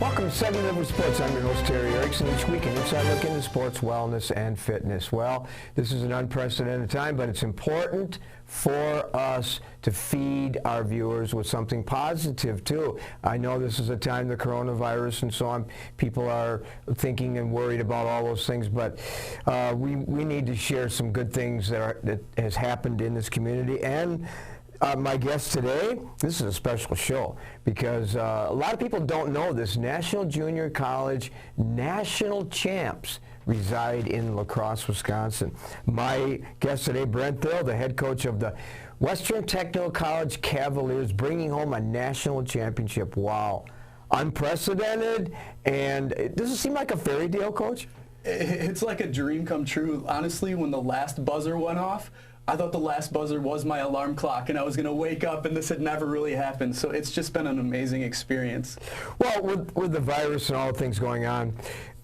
Welcome to 7 River Sports. I'm your host, Terry Erickson. Each week, an inside look into sports, wellness, and fitness. Well, this is an unprecedented time, but it's important for us to feed our viewers with something positive, too. I know this is a time, the coronavirus and so on, people are thinking and worried about all those things, but we need to share some good things that has happened in this community. And my guest today, this is a special show because a lot of people don't know this. National Junior College national champs reside in La Crosse, Wisconsin. My guest today, Brent Thill, the head coach of the Western Technical College Cavaliers, bringing home a national championship. Wow. Unprecedented. And does it seem like a fairy tale, Coach? It's like a dream come true. Honestly, when the last buzzer went off, I thought the last buzzer was my alarm clock and I was going to wake up and this had never really happened. So it's just been an amazing experience. Well, with the virus and all the things going on,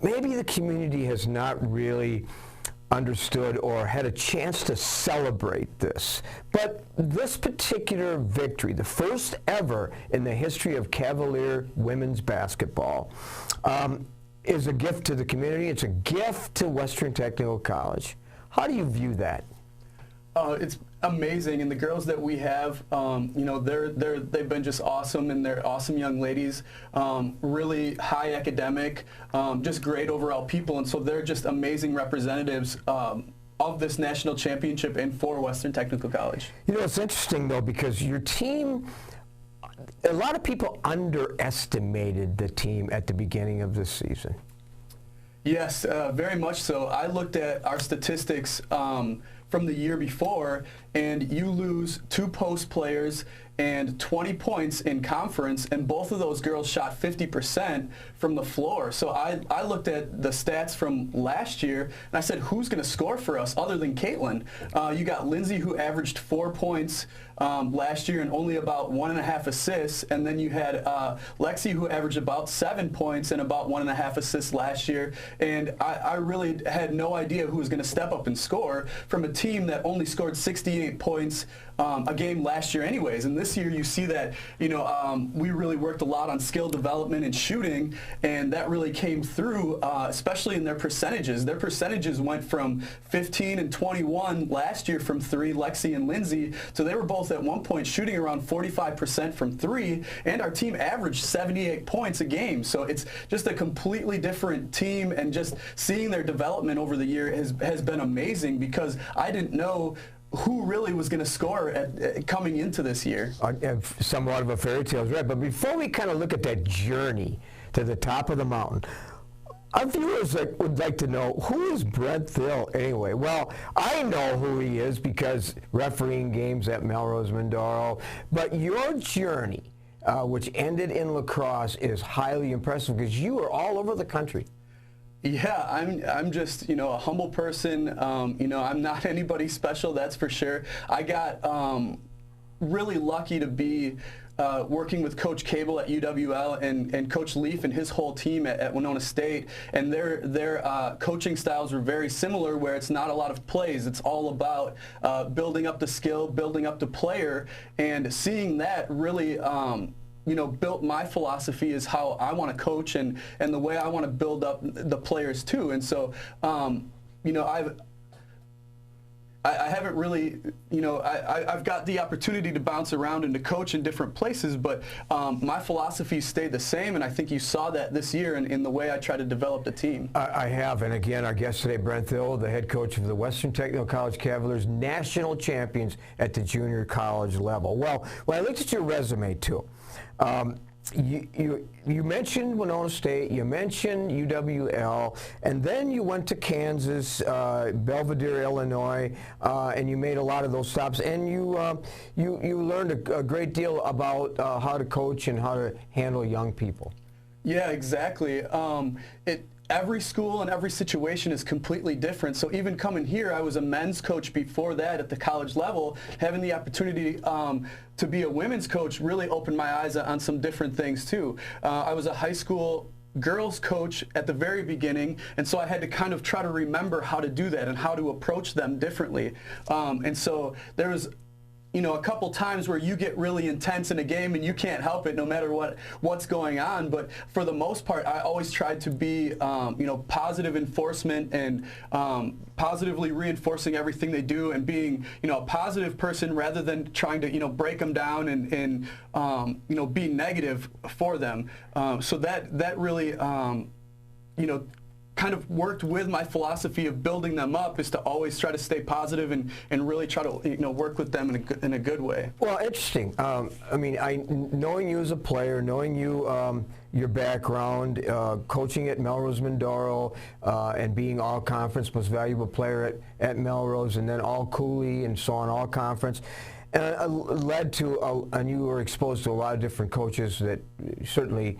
maybe the community has not really understood or had a chance to celebrate this. But this particular victory, the first ever in the history of Cavalier women's basketball, is a gift to the community. It's a gift to Western Technical College. How do you view that? It's amazing, and the girls that we have, you know, they've been just awesome, and they're awesome young ladies, really high academic, just great overall people, and so they're just amazing representatives of this national championship and for Western Technical College. You know, it's interesting though because your team, a lot of people underestimated the team at the beginning of this season. Yes, very much so. I looked at our statistics from the year before, and you lose 2 post players and 20 points in conference, and both of those girls shot 50% from the floor. So I looked at the stats from last year, and I said, who's going to score for us other than Caitlin? You got Lindsay, who averaged 4 points last year and only about 1.5 assists, and then you had Lexi, who averaged about 7 points and about 1.5 assists last year, and I really had no idea who was going to step up and score from a team that only scored 68 points a game last year anyways. And this year you see that, you know, we really worked a lot on skill development and shooting, and that really came through, especially in their percentages. Their percentages went from 15 and 21 last year from 3, Lexi and Lindsay, so they were both at one point shooting around 45% from 3, and our team averaged 78 points a game. So it's just a completely different team, and just seeing their development over the year has been amazing because I didn't know who really was going to score coming into this year. Somewhat of a fairy tale, right? But before we kind of look at that journey to the top of the mountain, our viewers would like to know, who is Brent Thill anyway? Well, I know who he is because refereeing games at Melrose Mindoro, but your journey, which ended in La Crosse, is highly impressive because you were all over the country. Yeah, I'm just, you know, a humble person. You know, I'm not anybody special, that's for sure. I got really lucky to be working with Coach Cable at UWL and Coach Leaf and his whole team at Winona State, and their coaching styles were very similar, where it's not a lot of plays. It's all about building up the skill, building up the player, and seeing that really you know, built my philosophy is how I want to coach and the way I want to build up the players too. And so, you know, I haven't really, you know, I've got the opportunity to bounce around and to coach in different places, but my philosophy stayed the same, and I think you saw that this year in the way I try to develop the team. I have, and again, our guest today, Brent Thill, the head coach of the Western Technical College Cavaliers, national champions at the junior college level. Well, when I looked at your resume too, you mentioned Winona State, you mentioned UWL, and then you went to Kansas, Belvedere, Illinois, and you made a lot of those stops, and you learned a great deal about how to coach and how to handle young people. Yeah, exactly. Every school and every situation is completely different. So even coming here, I was a men's coach before that at the college level. Having the opportunity to be a women's coach really opened my eyes on some different things too. I was a high school girls coach at the very beginning, and so I had to kind of try to remember how to do that and how to approach them differently. And so there was a couple times where you get really intense in a game and you can't help it no matter what's going on. But for the most part, I always tried to be, positive enforcement and positively reinforcing everything they do and being, a positive person rather than trying to, break them down and be negative for them. So that really, kind of worked with my philosophy of building them up, is to always try to stay positive and really try to work with them in a good way. Well, interesting. Knowing you as a player, knowing you, your background, coaching at Melrose Mindoro, and being all conference most valuable player at Melrose, and then all Cooley and so on, all conference. Led to, and you were exposed to a lot of different coaches that certainly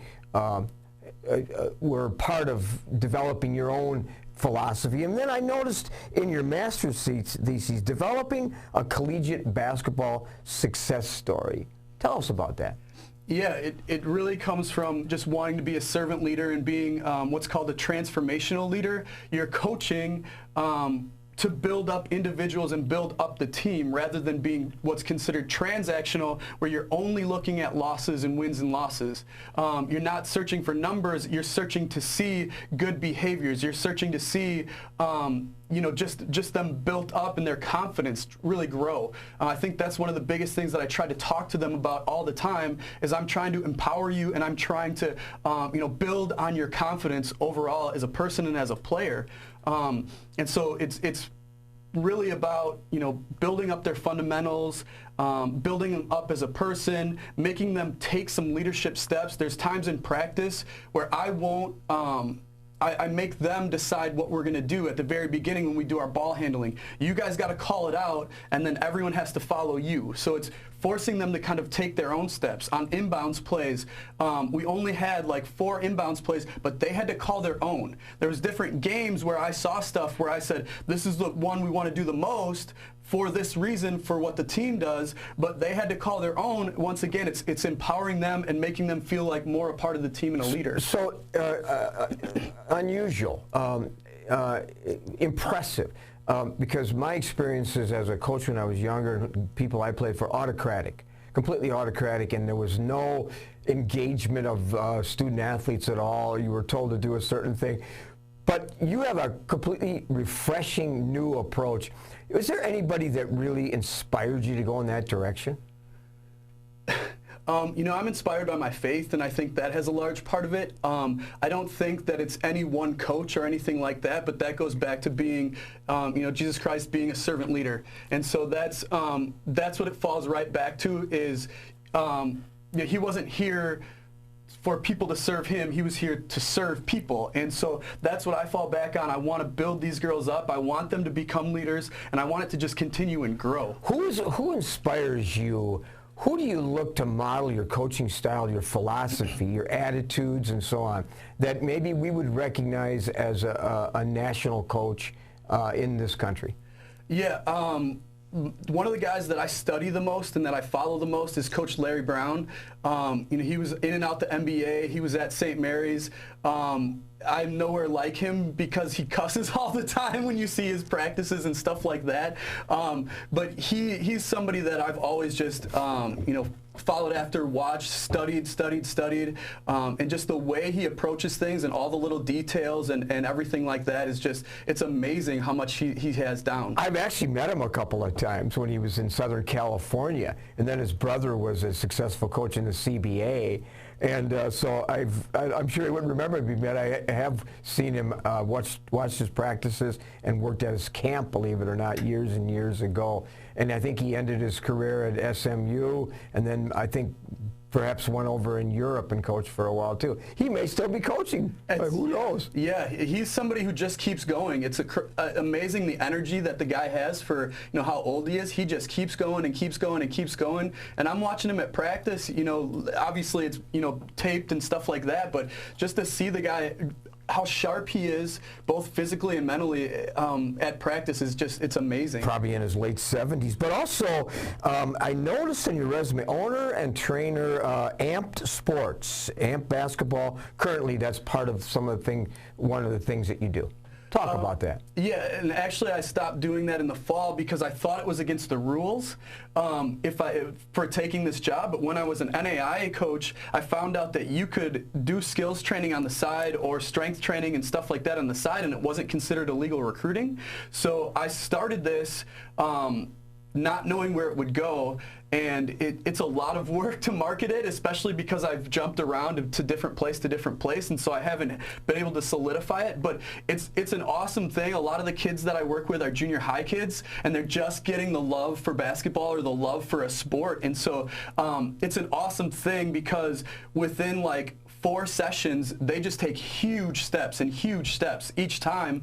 were part of developing your own philosophy. And then I noticed in your master's thesis, developing a collegiate basketball success story. Tell us about that. Yeah, it really comes from just wanting to be a servant leader and being what's called a transformational leader. You're coaching to build up individuals and build up the team rather than being what's considered transactional, where you're only looking at losses and wins and losses. You're not searching for numbers, you're searching to see good behaviors. You're searching to see just them built up and their confidence really grow. I think that's one of the biggest things that I try to talk to them about all the time, is I'm trying to empower you and I'm trying to build on your confidence overall as a person and as a player. And so it's really about building up their fundamentals, building them up as a person, making them take some leadership steps. There's times in practice where I won't. I make them decide what we're going to do at the very beginning when we do our ball handling. You guys got to call it out, and then everyone has to follow you. So it's forcing them to kind of take their own steps. On inbounds plays, we only had like 4 inbounds plays, but they had to call their own. There was different games where I saw stuff where I said, this is the one we want to do the most for this reason, for what the team does, but they had to call their own. Once again, it's empowering them and making them feel like more a part of the team and a leader. So unusual, impressive, because my experiences as a coach when I was younger, people I played for, autocratic, completely autocratic, and there was no engagement of student athletes at all. You were told to do a certain thing. But you have a completely refreshing new approach. Was there anybody that really inspired you to go in that direction? I'm inspired by my faith, and I think that has a large part of it. I don't think that it's any one coach or anything like that, but that goes back to being, Jesus Christ being a servant leader. And so that's what it falls right back to, is he wasn't here for people to serve him, he was here to serve people. And so that's what I fall back on. I want to build these girls up. I want them to become leaders, and I want it to just continue and grow. Who inspires you? Who do you look to model your coaching style, your philosophy, your attitudes, and so on, that maybe we would recognize as a national coach in this country? Yeah. One of the guys that I study the most and that I follow the most is Coach Larry Brown. He was in and out the NBA. He was at St. Mary's. I'm nowhere like him because he cusses all the time when you see his practices and stuff like that. But he's somebody that I've always just, followed after, watched, studied, and just the way he approaches things and all the little details and everything like that is just, it's amazing how much he has down. I've actually met him a couple of times when he was in Southern California, and then his brother was a successful coach in the CBA. And so I'm sure he wouldn't remember me, but I have seen him, watched his practices and worked at his camp, believe it or not, years and years ago. And I think he ended his career at SMU, and then I think perhaps went over in Europe and coached for a while too. He may still be coaching. Who knows? Yeah, he's somebody who just keeps going. It's amazing the energy that the guy has for how old he is. He just keeps going and keeps going and keeps going. And I'm watching him at practice. Obviously it's taped and stuff like that, but just to see the guy, how sharp he is, both physically and mentally, at practice is just, it's amazing. Probably in his late 70s. But also, I noticed in your resume, owner and trainer, Amped Sports, Amp Basketball. Currently, that's part of one of the things that you do. Talk about that. Yeah, and actually I stopped doing that in the fall because I thought it was against the rules for taking this job. But when I was an NAIA coach, I found out that you could do skills training on the side or strength training and stuff like that on the side, and it wasn't considered illegal recruiting. So I started this not knowing where it would go, and it's a lot of work to market it, especially because I've jumped around to different place to different place, and so I haven't been able to solidify it. But it's an awesome thing. A lot of the kids that I work with are junior high kids, and they're just getting the love for basketball or the love for a sport, and so it's an awesome thing because within like 4 sessions, they just take huge steps each time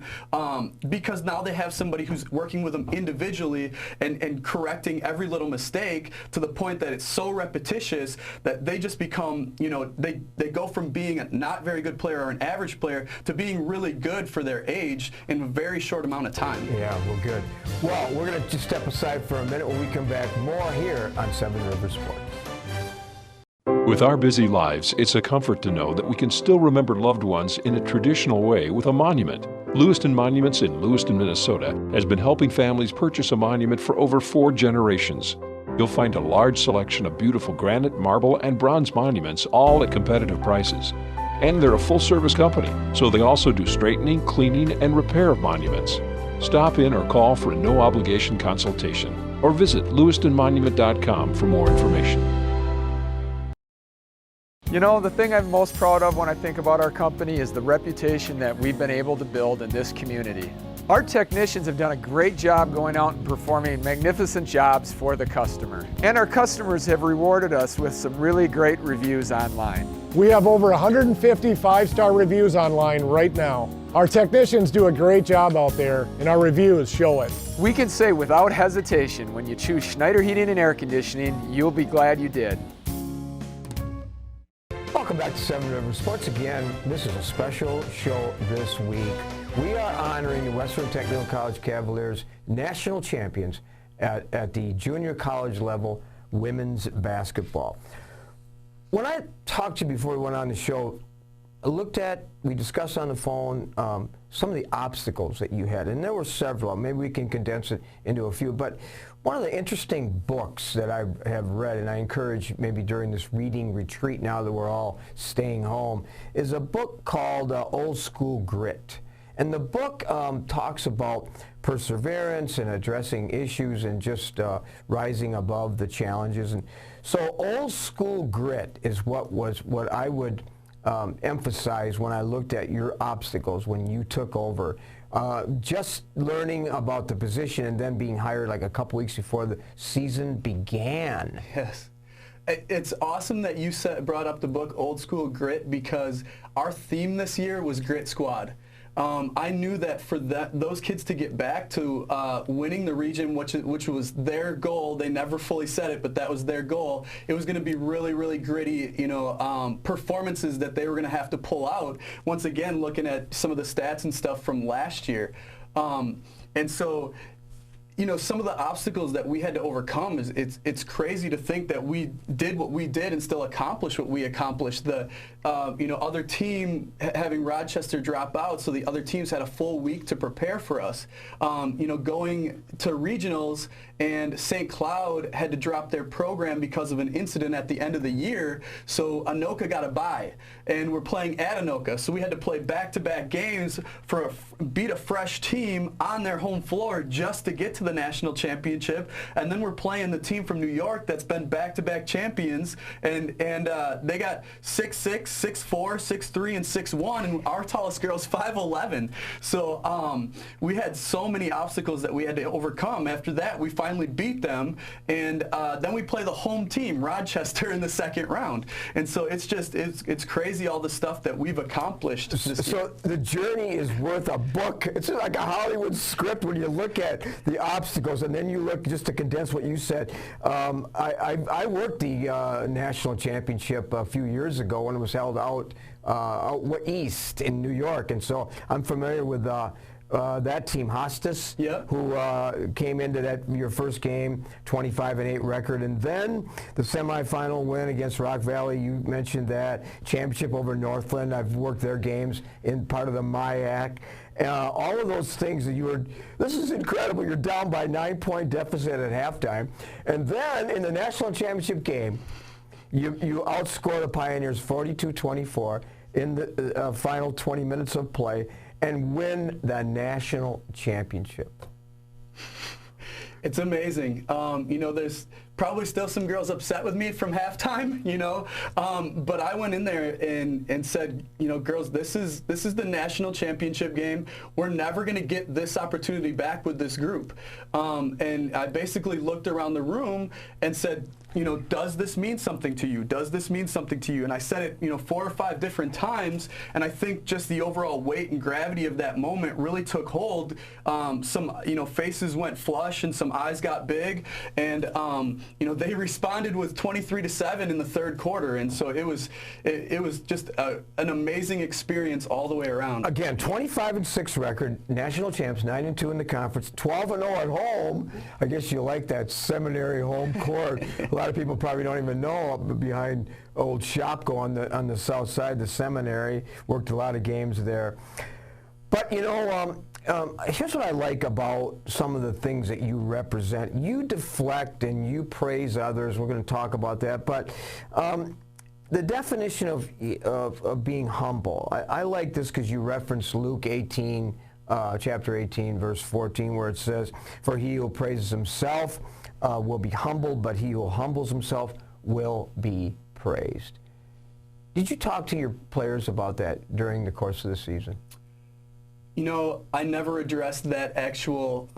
because now they have somebody who's working with them individually and correcting every little mistake to the point that it's so repetitious that they just become, you know, they go from being a not very good player or an average player to being really good for their age in a very short amount of time. Yeah, well, good. Well, we're going to just step aside for a minute. When we come back, more here on Seven Rivers Sports. With our busy lives, it's a comfort to know that we can still remember loved ones in a traditional way with a monument. Lewiston Monuments in Lewiston, Minnesota has been helping families purchase a monument for over 4 generations. You'll find a large selection of beautiful granite, marble, and bronze monuments, all at competitive prices. And they're a full-service company, so they also do straightening, cleaning, and repair of monuments. Stop in or call for a no-obligation consultation, or visit lewistonmonument.com for more information. You know, the thing I'm most proud of when I think about our company is the reputation that we've been able to build in this community. Our technicians have done a great job going out and performing magnificent jobs for the customer. And our customers have rewarded us with some really great reviews online. We have over 150 5-star reviews online right now. Our technicians do a great job out there, and our reviews show it. We can say without hesitation, when you choose Schneider Heating and Air Conditioning, you'll be glad you did. Welcome back to Seven Rivers Sports. Again, this is a special show this week. We are honoring the Western Technical College Cavaliers national champions at the junior college level women's basketball. When I talked to you before we went on the show, we discussed on the phone some of the obstacles that you had, and there were several. Maybe we can condense it into a few, but one of the interesting books that I have read, and I encourage maybe during this reading retreat now that we're all staying home, is a book called Old School Grit. And the book talks about perseverance and addressing issues and just rising above the challenges. And so Old School Grit is what I would emphasize when I looked at your obstacles when you took over. Just learning about the position and then being hired like a couple weeks before the season began. Yes. It's awesome that you brought up the book Old School Grit because our theme this year was Grit Squad. I knew that for those kids to get back to winning the region, which was their goal, they never fully said it, but that was their goal. It was going to be really, really gritty, you know, performances that they were going to have to pull out. Once again, looking at some of the stats and stuff from last year, and so, you know, some of the obstacles that we had to overcome it's crazy to think that we did what we did and still accomplish what we accomplished. The you know, other team having Rochester drop out, so the other teams had a full week to prepare for us. You know, going to regionals, and St. Cloud had to drop their program because of an incident at the end of the year, so Anoka got a bye, and we're playing at Anoka, so we had to play back-to-back games beat a fresh team on their home floor just to get to the national championship, and then we're playing the team from New York that's been back-to-back champions, and they got 6'6", 6'4", 6'3", and 6'1", and our tallest girl's 5'11". So we had so many obstacles that we had to overcome. After that, we finally beat them, and then we play the home team, Rochester, in the second round. And so it's crazy all the stuff that we've accomplished this year. So the journey is worth a book. It's like a Hollywood script when you look at the obstacles, and then you look, just to condense what you said. I worked the national championship a few years ago when it was held out east in New York, and so I'm familiar with that team, Hostas, Yep. who came into your first game, 25-8 record, and then the semifinal win against Rock Valley. You mentioned that championship over Northland. I've worked their games in part of the MIAC. All of those things that this is incredible. You're down by 9-point deficit at halftime, and then in the national championship game, you outscore the Pioneers 42-24 in the final 20 minutes of play and win the national championship. It's amazing. There's probably still some girls upset with me from halftime, but I went in there and said, girls, this is the national championship game. We're never going to get this opportunity back with this group. And I basically looked around the room and said, does this mean something to you? Does this mean something to you? And I said it, 4 or 5 different times, and I think just the overall weight and gravity of that moment really took hold. Some, faces went flush and some eyes got big, and they responded with 23-7 in the third quarter, and so it was just an amazing experience all the way around. Again, 25-6 record, national champs, 9-2 in the conference, 12-0 at home. I guess you like that seminary home court. A lot of people probably don't even know, behind old Shopko on the south side, the seminary. Worked a lot of games there. But here's what I like about some of the things that you represent. You deflect and you praise others. We're going to talk about that. But the definition of being humble, I like this because you reference Luke 18, chapter 18, verse 14, where it says, "For he who praises himself will be humbled, but he who humbles himself will be praised." Did you talk to your players about that during the course of the season? I never addressed that actual,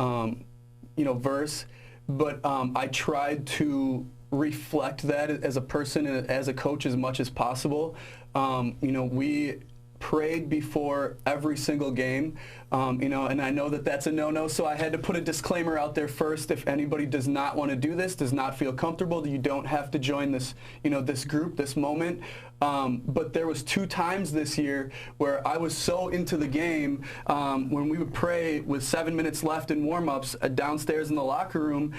verse, but I tried to reflect that as a person and as a coach as much as possible. We prayed before every single game, and I know that that's a no-no, so I had to put a disclaimer out there first. If anybody does not want to do this, does not feel comfortable, you don't have to join this, this group, this moment. But there was 2 times this year where I was so into the game, when we would pray with 7 minutes left in warm-ups downstairs in the locker room.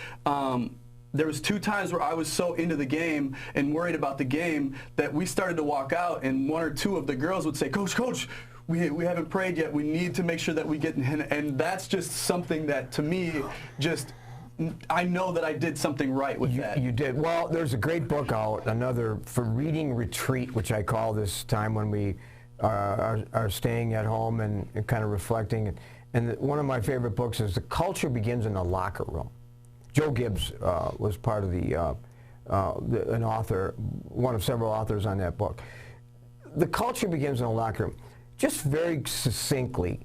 There was 2 times where I was so into the game and worried about the game that we started to walk out, and 1 or 2 of the girls would say, Coach, we haven't prayed yet. We need to make sure that we get in. And that's just something that, to me, I know that I did something right with that. You did. Well, there's a great book out, another for reading retreat, which I call this time when we are staying at home and kind of reflecting. And one of my favorite books is The Culture Begins in the Locker Room. Joe Gibbs was part of an author, one of several authors on that book. The culture begins in the locker room. Just very succinctly,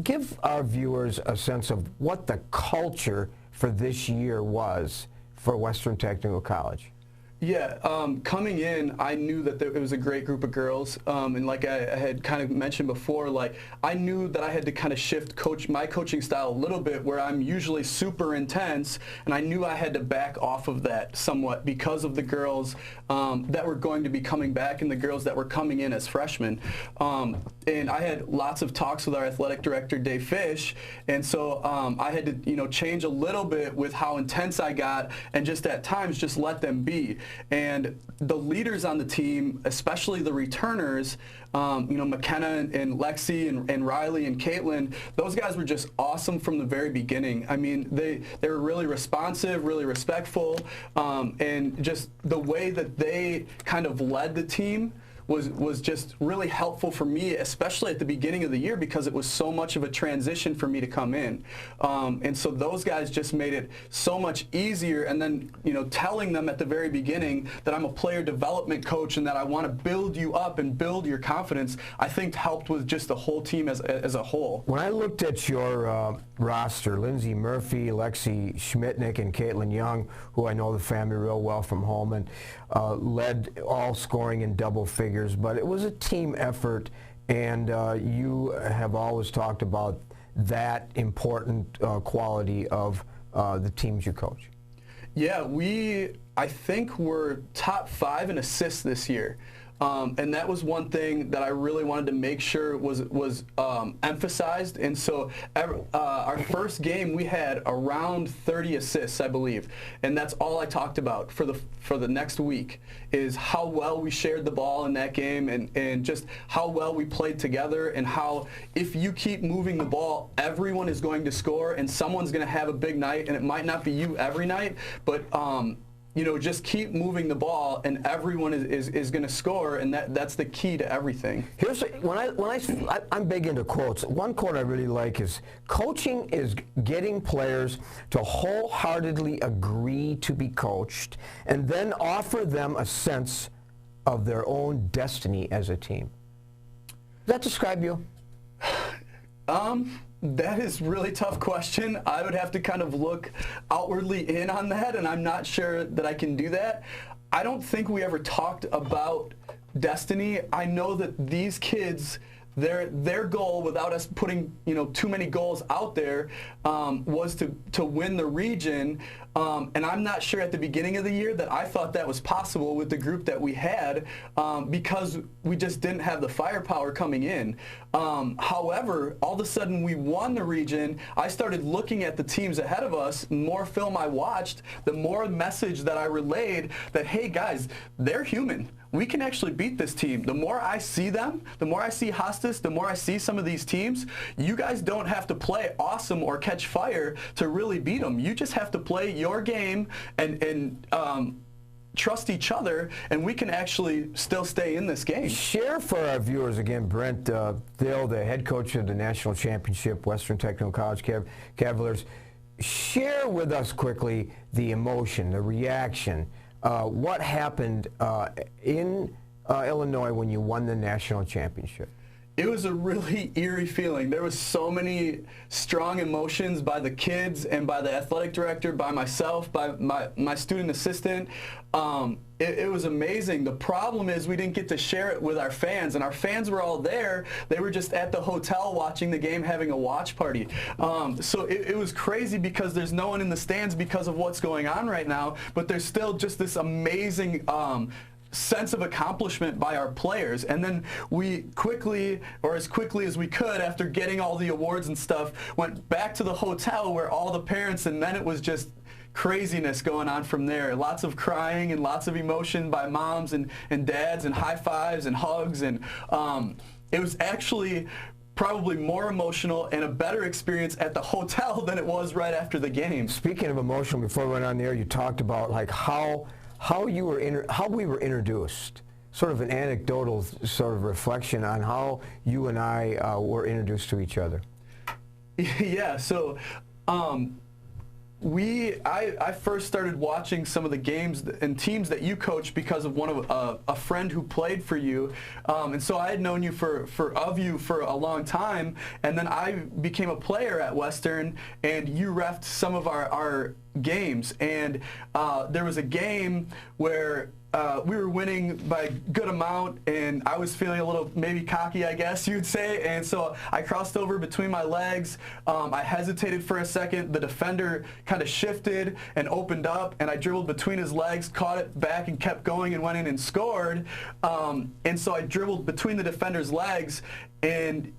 give our viewers a sense of what the culture for this year was for Western Technical College. Yeah, coming in, I knew that it was a great group of girls, and like I had kind of mentioned before, like I knew that I had to kind of shift my coaching style a little bit, where I'm usually super intense, and I knew I had to back off of that somewhat because of the girls that were going to be coming back and the girls that were coming in as freshmen. And I had lots of talks with our athletic director, Dave Fish, and so I had to, change a little bit with how intense I got, and just at times just let them be. And the leaders on the team, especially the returners, McKenna and Lexi and Riley and Caitlin, those guys were just awesome from the very beginning. I mean, they were really responsive, really respectful, and just the way that they kind of led the team was just really helpful for me, especially at the beginning of the year, because it was so much of a transition for me to come in. And so those guys just made it so much easier. And then, telling them at the very beginning that I'm a player development coach and that I want to build you up and build your confidence, I think helped with just the whole team as a whole. When I looked at your roster, Lindsay Murphy, Lexi Schmitnick, and Caitlin Young, who I know the family real well from home, and led all scoring in double figures, but it was a team effort, and you have always talked about that important quality of the teams you coach. Yeah, I think we're top 5 in assists this year. And that was one thing that I really wanted to make sure was emphasized. And so our first game, we had around 30 assists, I believe. And that's all I talked about for the next week, is how well we shared the ball in that game, and just how well we played together, and how if you keep moving the ball, everyone is going to score, and someone's going to have a big night, and it might not be you every night, but you know, just keep moving the ball, and everyone is going to score, and that's the key to everything. Here's I'm big into quotes. One quote I really like is, coaching is getting players to wholeheartedly agree to be coached and then offer them a sense of their own destiny as a team. Does that describe you? That is a really tough question. I would have to kind of look outwardly in on that, and I'm not sure that I can do that. I don't think we ever talked about destiny. I know that these kids, their goal, without us putting too many goals out there, was to win the region. And I'm not sure at the beginning of the year that I thought that was possible with the group that we had, because we just didn't have the firepower coming in. However, all of a sudden we won the region. I started looking at the teams ahead of us. The more film I watched, the more message that I relayed that, hey guys, they're human. We can actually beat this team. The more I see them, the more I see Hostas, the more I see some of these teams, you guys don't have to play awesome or catch fire to really beat them. You just have to play your game and trust each other, and we can actually still stay in this game. Share for our viewers again, Brent Thill, the head coach of the national championship Western Technical College Cavaliers. Share with us quickly the emotion, the reaction. What happened in Illinois when you won the national championship? It was a really eerie feeling. There was so many strong emotions by the kids and by the athletic director, by myself, by my student assistant. It was amazing. The problem is we didn't get to share it with our fans, and our fans were all there. They were just at the hotel watching the game, having a watch party. So it was crazy because there's no one in the stands because of what's going on right now, but there's still just this amazing sense of accomplishment by our players. And then we quickly, or as quickly as we could, after getting all the awards and stuff, went back to the hotel where all the parents, and then it was just craziness going on from there. Lots of crying and lots of emotion by moms and dads, and high fives and hugs, and it was actually probably more emotional and a better experience at the hotel than it was right after the game. Speaking of emotional, before we went on the air, you talked about like how we were introduced, sort of an anecdotal sort of reflection on how you and I were introduced to each other. Yeah, so I first started watching some of the games and teams that you coached because of one of a friend who played for you, and so I had known you for a long time, and then I became a player at Western, and you reffed some of our games, and there was a game where we were winning by a good amount, and I was feeling a little maybe cocky, I guess you'd say, and so I crossed over between my legs. I hesitated for a second. The defender kind of shifted and opened up, and I dribbled between his legs, caught it back, and kept going and went in and scored. And so I dribbled between the defender's legs, and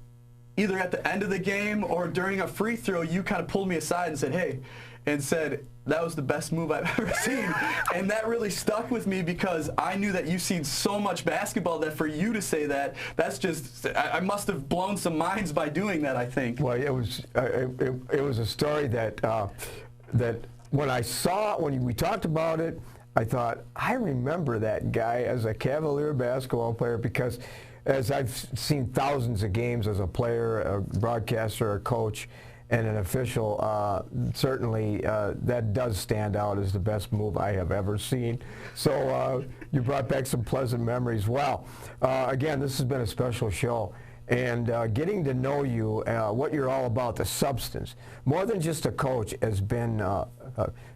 either at the end of the game or during a free throw, you kind of pulled me aside and said, hey, and said, that was the best move I've ever seen. And that really stuck with me because I knew that you've seen so much basketball that for you to say that, that's just, I must have blown some minds by doing that, I think. Well, it was a story that that when we talked about it, I thought, I remember that guy as a Cavalier basketball player, because as I've seen thousands of games as a player, a broadcaster, a coach, and an official, certainly that does stand out as the best move I have ever seen. So you brought back some pleasant memories. Well, again, this has been a special show. And getting to know you, what you're all about, the substance, more than just a coach, has been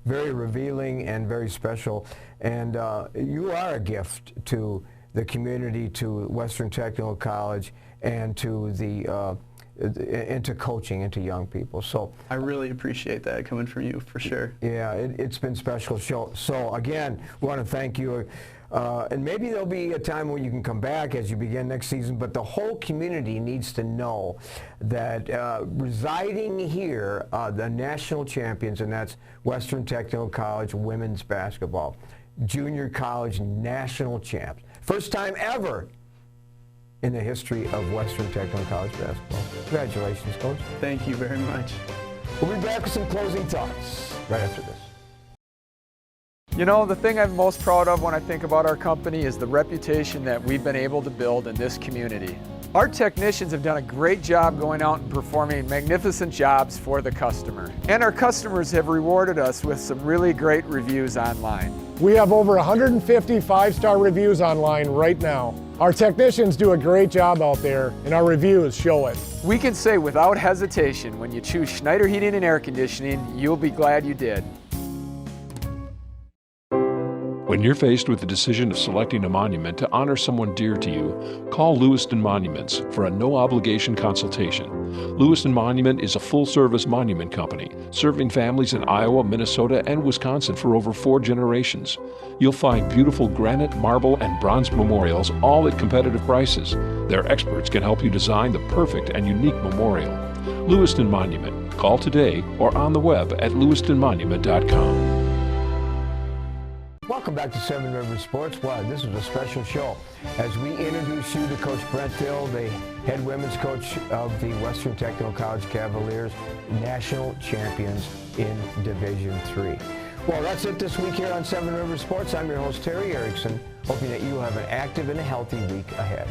very revealing and very special. And you are a gift to the community, to Western Technical College, and to the into coaching, into young people. So I really appreciate that coming from you, for sure. Yeah, it's been special show. So again, we want to thank you. And maybe there'll be a time when you can come back as you begin next season, but the whole community needs to know that residing here, the national champions, and that's Western Technical College women's basketball, junior college national champs. First time ever in the history of Western Technical College basketball. Congratulations, Coach. Thank you very much. We'll be back with some closing thoughts right after this. You know, the thing I'm most proud of when I think about our company is the reputation that we've been able to build in this community. Our technicians have done a great job going out and performing magnificent jobs for the customer. And our customers have rewarded us with some really great reviews online. We have over 150 five-star reviews online right now. Our technicians do a great job out there, and our reviews show it. We can say without hesitation, when you choose Schneider Heating and Air Conditioning, you'll be glad you did. When you're faced with the decision of selecting a monument to honor someone dear to you, call Lewiston Monuments for a no-obligation consultation. Lewiston Monument is a full-service monument company, serving families in Iowa, Minnesota, and Wisconsin for over 4 generations. You'll find beautiful granite, marble, and bronze memorials, all at competitive prices. Their experts can help you design the perfect and unique memorial. Lewiston Monument. Call today or on the web at lewistonmonument.com. Welcome back to Seven Rivers Sports. Wow, this is a special show as we introduce you to Coach Brent Thill, the head women's coach of the Western Technical College Cavaliers, national champions in Division III. Well, that's it this week here on Seven Rivers Sports. I'm your host, Terry Erickson, hoping that you will have an active and a healthy week ahead.